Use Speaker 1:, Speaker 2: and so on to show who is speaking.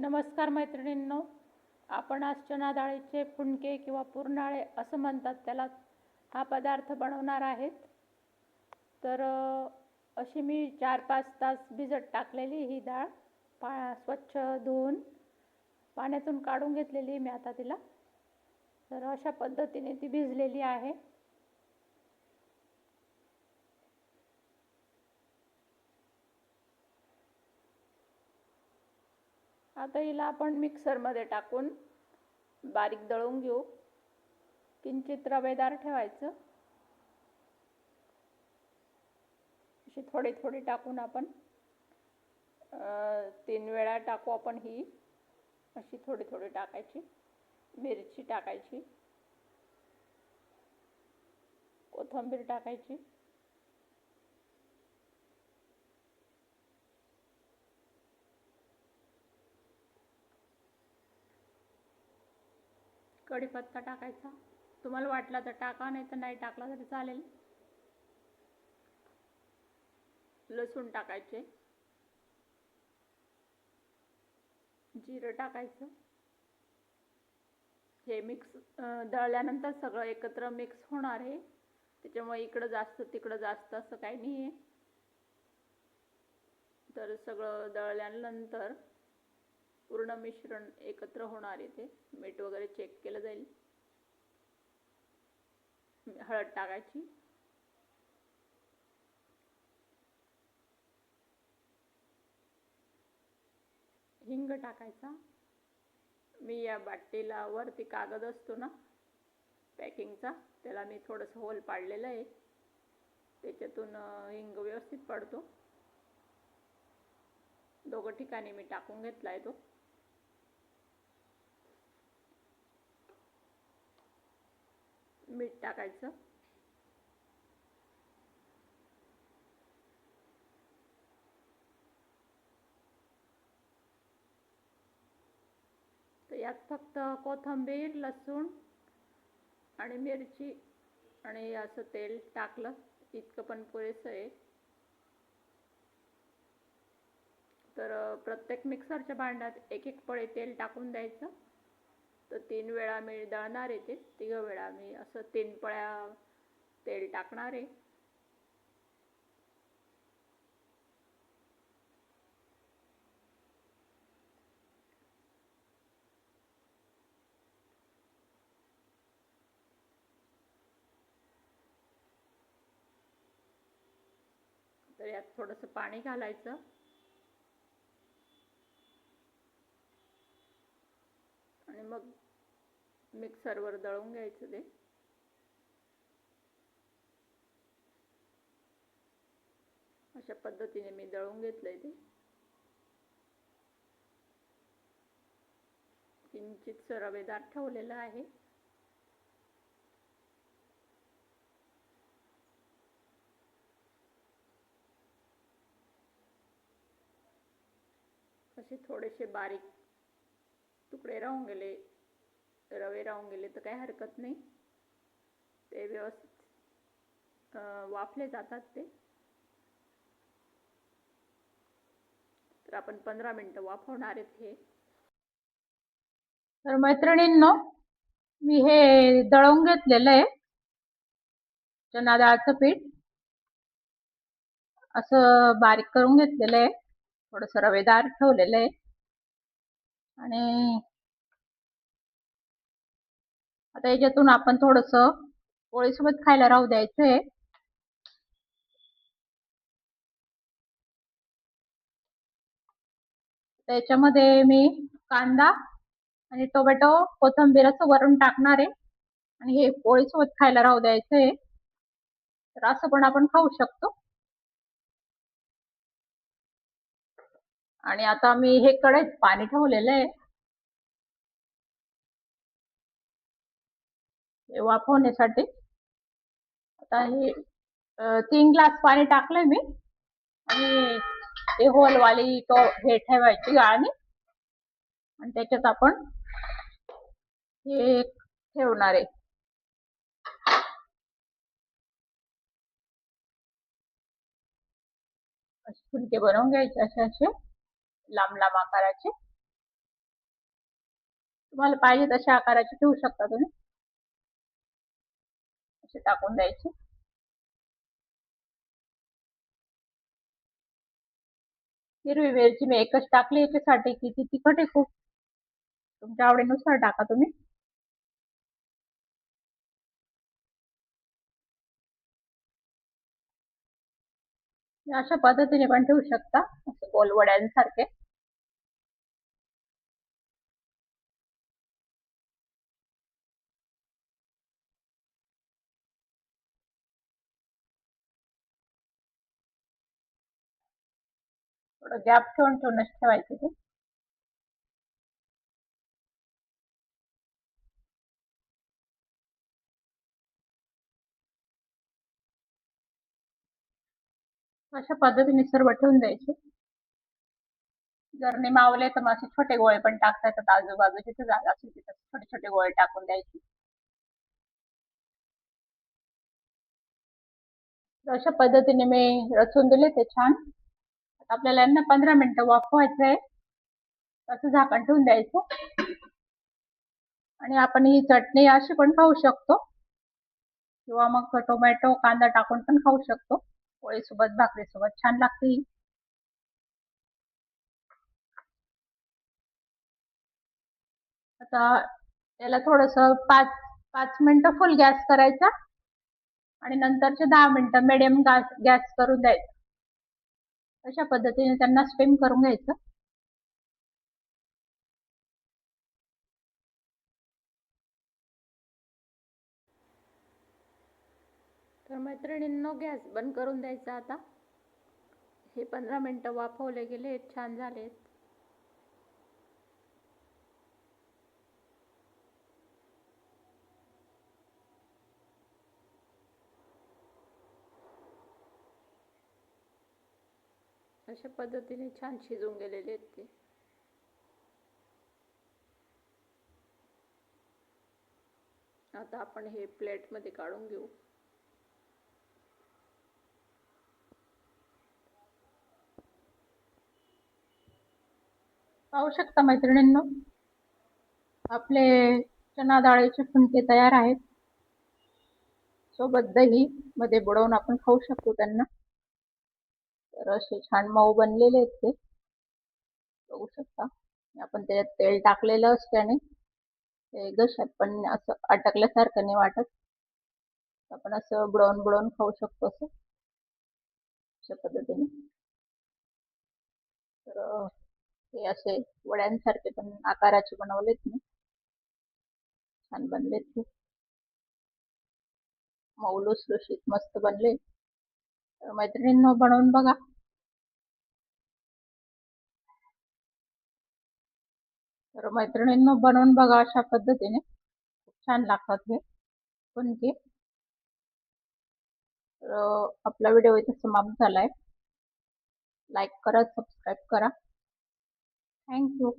Speaker 1: नमस्कार मैत्रिणींनो, आपण आज चणा डाळीचे फुणके किंवा पुरणाळे असं म्हणतात त्याला, हा पदार्थ बनवणार आहेत. तर अशी मी 4-5 तास भिजत टाकलेली ही डाळ स्वच्छ धुवून पाण्यातून काढून घेतलेली मी आता तिला. तर अशा पद्धतीने ती भिजलेली आहे. आता हिला आपण मिक्सरमध्ये टाकून बारीक दळून घेऊ. किंचित रवेदार ठेवायचं. अशी थोडी थोडी टाकून आपण 3 वेळा टाकू आपण ही. अशी थोडी थोडी टाकायची. मिरची टाकायची, कोथिंबीर टाकायची, कढीपत्ता टाकायचा. तुम्हाला वाटला तर टाका, नाही तर नाही टाकला तरी चालेल. लसूण टाकायचे, जिरं टाकायचं. हे मिक्स दळल्यानंतर सगळं एकत्र मिक्स होणार आहे, त्याच्यामुळे इकडं जास्त तिकडं जास्त असं काही नाही आहे. तर सगळं दळल्यानंतर पूर्ण मिश्रण एकत्र होणार आहे. ते मीठ वगैरे चेक केलं जाईल. हळद टाकायची, हिंग टाकायचा. मी या बाटलीला वरती कागद असतो ना पॅकिंगचा, त्याला मी थोडंसं होल पाडलेलं आहे, त्याच्यातून हिंग व्यवस्थित पडतो. दोघं ठिकाणी मी टाकून घेतलाय तो. मीठ टाकायचं. तर यात फक्त कोथिंबीर, लसूण आणि मिरची आणि असं तेल टाकलं, इतकं पण पुरेसं आहे. तर प्रत्येक मिक्सरच्या भांड्यात एक एक पळी तेल टाकून द्यायचं. तर 3 वेळा मी दळणार आहे, ते 3 वेळा मी असं 3 पळ्या तेल टाकणार आहे. तर यात थोडंसं पाणी घालायचं आणि मग मिक्सरवर दळून घ्यायचं ते. अशा पद्धतीने मी दळून घेतलंय ते. किंचित रवेदार ठेवलेलं आहे. असे थोडेसे बारीक तुकडे राहून गेले, रवे राहून गेले तर काही हरकत नाही, ते व्यवस्थित वाफले जातात ते. तर आपण 15 मिनिटं वाफवणार आहेत हे. तर मैत्रिणींनो, मी हे दळून घेतलेलं आहे चणा डाळचं पीठ. असं बारीक करून घेतलेलं आहे, थोडंसं रवेदार ठेवलेलं आहे. आणि आता याच्यातून आपण थोडंसं पोळीसोबत खायला राहू द्यायचंय. त्याच्यामध्ये मी कांदा आणि टोमॅटो, कोथिंबीर असं वरून टाकणार आहे आणि हे पोळीसोबत खायला राहू द्यायचंय. तर असं पण आपण खाऊ शकतो. आणि आता मी हे कढईत पाणी ठेवलेलं आहे वाफवण्यासाठी. आता हे 3 ग्लास पाणी टाकलंय मी आणि हे होलवाली तो हे ठेवायची गाळणी आणि त्याच्यात आपण हे ठेवणार आहे. असे फुलके बनवून घ्यायचे, असे असे लांब लांब आकाराचे. तुम्हाला पाहिजे तशा आकाराचे ठेवू शकता तुम्ही. असे टाकून द्यायचे. हिरवी मिरची मी एकच टाकली याच्यासाठी की ती तिखट आहे खूप. तुमच्या आवडीनुसार टाका तुम्ही. अशा पद्धतीने पण ठेवू शकता, असे गोल वड्यांसारखे. थोडं गॅप ठेवून ठेवूनच ठेवायचे ते. अशा पद्धतीने सर्व ठेवून द्यायचे. जर मावले तर मग असे छोटे गोळे पण टाकता येतात. आजूबाजू जिथे जागा असेल तिथे छोटे छोटे गोळे टाकून द्यायचे. अशा पद्धतीने मी रचून दिले ते छान. आता आपल्याला यांना 15 मिनिटं वाफवायचं आहे. असं झाकण ठेवून द्यायचं. आणि आपण ही चटणी अशी पण खाऊ शकतो किंवा मग टोमॅटो कांदा टाकून पण खाऊ शकतो. पोळीसोबत भाकरीसोबत छान लागते ही. आता याला थोडस 5 मिनिटं फुल गॅस करायचा आणि नंतरचे 10 मिनिटं मिडियम गॅस करून द्यायचा. अशा पद्धतीने त्यांना स्टीम करून घ्यायचं. तर मैत्रिणींनो, गॅस बंद करून द्यायचा आता. हे 15 मिनिटं वाफवले गेले, छान झालेत. अशा पद्धतीने छान शिजून गेलेले आहेत ते. आता आपण हे प्लेटमध्ये काढून घेऊ. पाहू शकता मैत्रिणींनो, आपले चना डाळीचे फुणके तयार आहेत. सोबत दही मध्ये बुडवून आपण खाऊ शकतो त्यांना. तर असे छान मऊ बनलेले आहेत ते. बघू शकता, आपण त्याच्यात तेल टाकलेलं असल्याने ते घशात पण असं अटकल्यासारखं नाही वाटत. आपण असं बुडवून बुडवून खाऊ शकतो असं, अशा पद्धतीने. तर हे असे वड्यांसारखे पण आकाराचे बनवलेत मी. छान बनलेत ते, मऊ लुसलुशीत मस्त बनले. तर मैत्रिणींनो, बनवून बघा. तर मैत्रिणींनो, बनवून बघा अशा पद्धतीने. खूप छान लागतात हे फुणके. तर आपला व्हिडिओ इथे समाप्त झालाय. लाईक करा, सबस्क्राईब करा. थँक्यू.